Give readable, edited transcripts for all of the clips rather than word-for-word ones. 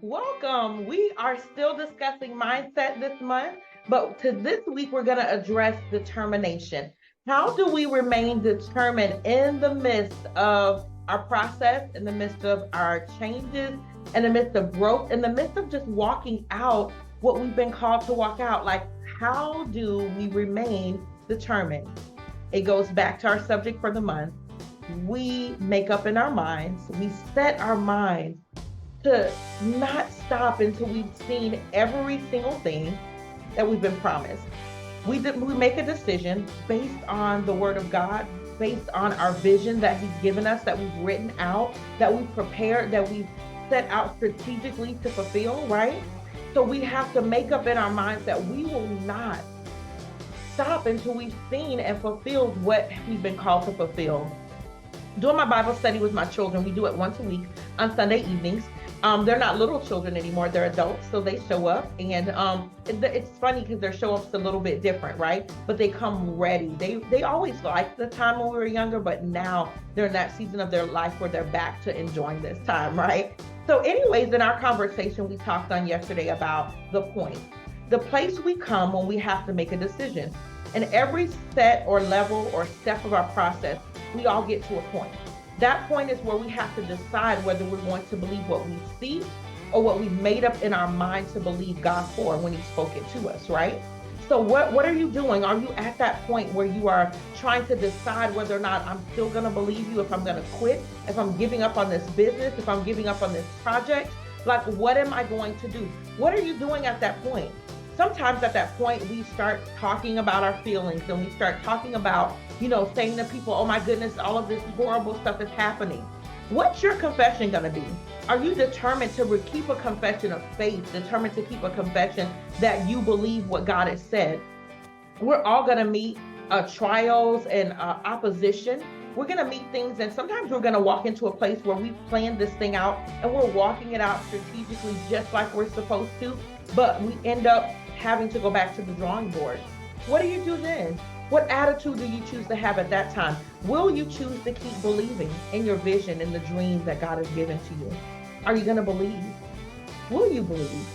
Welcome. We are still discussing mindset this month, but to this week, we're going to address determination. How do we remain determined in the midst of our process, in the midst of our changes, in the midst of growth, in the midst of just walking out what we've been called to walk out? Like, how do we remain determined? It goes back to our subject for the month. We make up in our minds, we set our minds to not stop until we've seen every single thing that we've been promised. We make a decision based on the word of God, based on our vision that he's given us, that we've written out, that we've prepared, that we've set out strategically to fulfill, right? So we have to make up in our minds that we will not stop until we've seen and fulfilled what we've been called to fulfill. Doing my Bible study with my children, we do it once a week on Sunday evenings. They're not little children anymore, they're adults, so they show up, and it's funny because their show up's a little bit different, right? But they come ready. They always liked the time when we were younger, but now they're in that season of their life where they're back to enjoying this time, right? So anyways, in our conversation, we talked on yesterday about the point, the place we come when we have to make a decision. And every set or level or step of our process, we all get to a point. That point is where we have to decide whether we're going to believe what we see or what we've made up in our mind to believe God for when he spoke it to us, right? So what are you doing? Are you at that point where you are trying to decide whether or not I'm still going to believe you, if I'm going to quit, if I'm giving up on this business, if I'm giving up on this project? Like, what am I going to do? What are you doing at that point? Sometimes at that point, we start talking about our feelings, and we start talking about, saying to people, oh my goodness, all of this horrible stuff is happening. What's your confession going to be? Are you determined to keep a confession of faith, determined to keep a confession that you believe what God has said? We're all going to meet trials and opposition. We're going to meet things, and sometimes we're going to walk into a place where we've planned this thing out and we're walking it out strategically just like we're supposed to, but we end up having to go back to the drawing board. What do you do then? What attitude do you choose to have at that time? Will you choose to keep believing in your vision and the dream that God has given to you? Are you going to believe? Will you believe?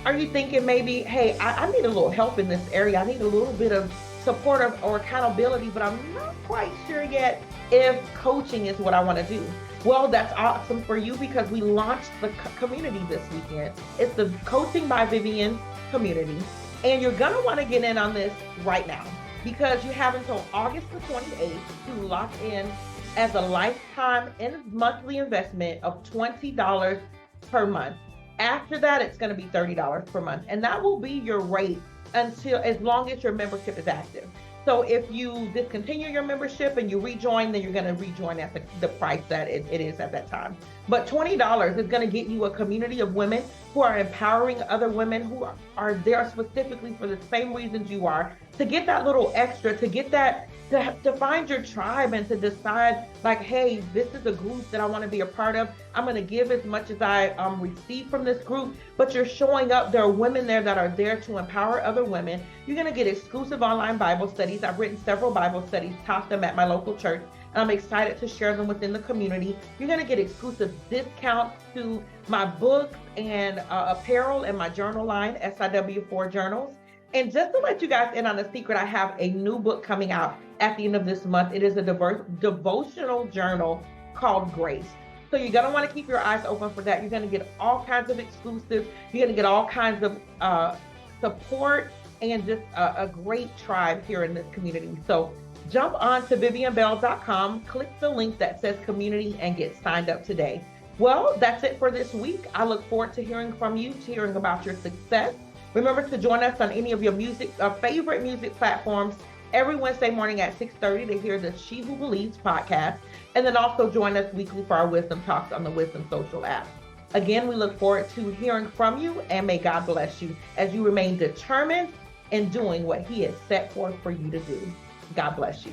Are you thinking maybe, hey, I need a little help in this area. I need a little bit of support or accountability, but I'm not quite sure yet if coaching is what I want to do. Well, that's awesome for you because we launched the community this weekend. It's the Coaching by Vivian community, and you're going to want to get in on this right now because you have until August the 28th to lock in as a lifetime monthly investment of $20 per month. After that, it's going to be $30 per month, and that will be your rate until as long as your membership is active. So if you discontinue your membership and you rejoin, then you're going to rejoin at the price that it is at that time. But $20 is going to get you a community of women who are empowering other women who are there specifically for the same reasons you are, to get that little extra, to get that, to find your tribe and to decide like, hey, this is a group that I want to be a part of. I'm going to give as much as I receive from this group, but you're showing up. There are women there that are there to empower other women. You're going to get exclusive online Bible studies. I've written several Bible studies, taught them at my local church, and I'm excited to share them within the community. You're going to get exclusive discounts to my books and apparel and my journal line, SIW4 journals. And just to let you guys in on a secret, I have a new book coming out at the end of this month. It is a devotional journal called Grace. So you're going to want to keep your eyes open for that. You're going to get all kinds of exclusives. You're going to get all kinds of support and just a great tribe here in this community. So jump on to VivianBell.com, click the link that says community, and get signed up today. Well, that's it for this week. I look forward to hearing from you, to hearing about your success. Remember to join us on any of your favorite music platforms every Wednesday morning at 6:30 to hear the She Who Believes podcast. And then also join us weekly for our Wisdom Talks on the Wisdom Social app. Again, we look forward to hearing from you, and may God bless you as you remain determined in doing what he has set forth for you to do. God bless you.